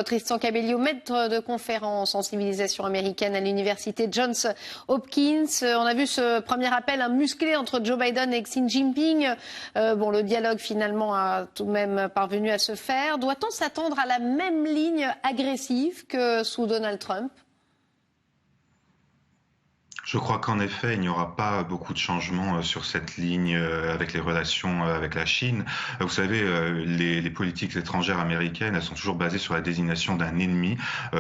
Tristan Cabello, maître de conférence en civilisation américaine à l'université Johns Hopkins. On a vu ce premier appel musclé entre Joe Biden et Xi Jinping. Le dialogue finalement a tout de même parvenu à se faire. Doit-on s'attendre à la même ligne agressive que sous Donald Trump ? Je crois qu'en effet, il n'y aura pas beaucoup de changements sur cette ligne avec les relations avec la Chine. Vous savez, les politiques étrangères américaines, elles sont toujours basées sur la désignation d'un ennemi.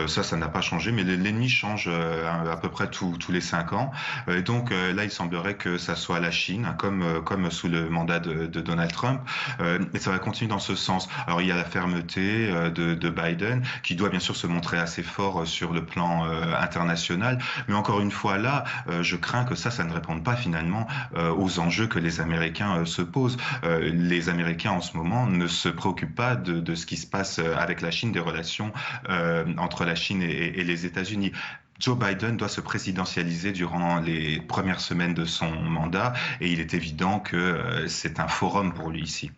Ça n'a pas changé, mais l'ennemi change à peu près tous les 5 ans. Et donc là, il semblerait que ça soit la Chine, comme sous le mandat de Donald Trump. Et ça va continuer dans ce sens. Alors il y a la fermeté de Biden, qui doit bien sûr se montrer assez fort sur le plan international. Mais encore une fois là, je crains que ça ne réponde pas finalement aux enjeux que les Américains se posent. Les Américains en ce moment ne se préoccupent pas de ce qui se passe avec la Chine, des relations entre la Chine et les États-Unis. Joe Biden doit se présidentialiser durant les premières semaines de son mandat et il est évident que c'est un forum pour lui ici.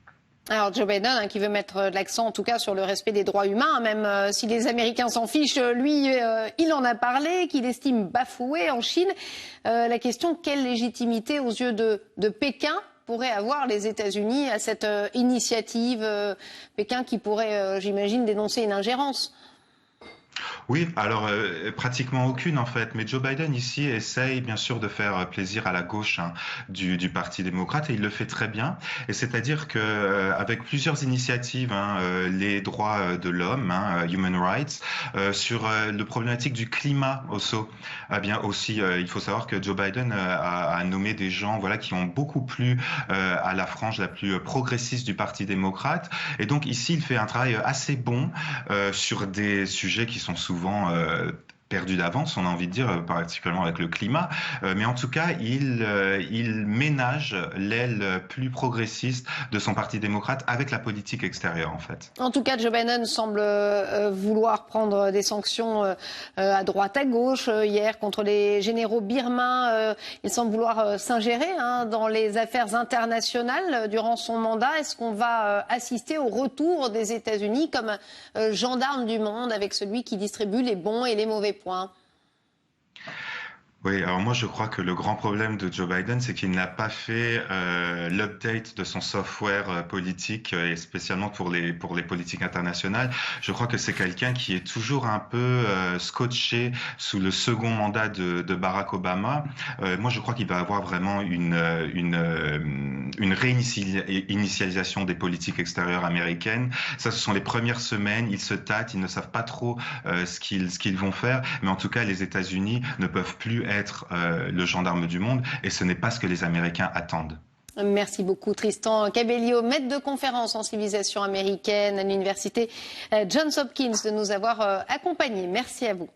Alors Joe Biden, qui veut mettre l'accent en tout cas sur le respect des droits humains, même si les Américains s'en fichent, lui, il en a parlé, qu'il estime bafoué en Chine. La question, quelle légitimité aux yeux de Pékin pourraient avoir les États-Unis à cette initiative Pékin qui pourrait, j'imagine, dénoncer une ingérence? Oui, alors pratiquement aucune en fait, mais Joe Biden ici essaye bien sûr de faire plaisir à la gauche du Parti démocrate et il le fait très bien. Et c'est-à-dire que avec plusieurs initiatives, les droits de l'homme, Human Rights, sur le problématique du climat aussi, il faut savoir que Joe Biden a nommé des gens qui ont beaucoup plu à la frange la plus progressiste du Parti démocrate. Et donc ici, il fait un travail assez bon sur des sujets qui sont souvent perdu d'avance, on a envie de dire, particulièrement avec le climat. Mais en tout cas, il ménage l'aile plus progressiste de son parti démocrate avec la politique extérieure, en fait. En tout cas, Joe Biden semble vouloir prendre des sanctions à droite, à gauche. Hier, contre les généraux birmans, il semble vouloir s'ingérer dans les affaires internationales durant son mandat. Est-ce qu'on va assister au retour des États-Unis comme gendarme du monde avec celui qui distribue les bons et les mauvais points? Oui, alors moi je crois que le grand problème de Joe Biden, c'est qu'il n'a pas fait l'update de son software politique, et spécialement pour les politiques internationales. Je crois que c'est quelqu'un qui est toujours un peu scotché sous le second mandat de Barack Obama. Moi je crois qu'il va avoir vraiment une réinitialisation des politiques extérieures américaines. Ça, ce sont les premières semaines, ils se tâtent, ils ne savent pas trop ce qu'ils vont faire, mais en tout cas les États-Unis ne peuvent plus être le gendarme du monde et ce n'est pas ce que les Américains attendent. Merci beaucoup Tristan Cabello, maître de conférence en civilisation américaine à l'université Johns Hopkins, de nous avoir accompagnés. Merci à vous.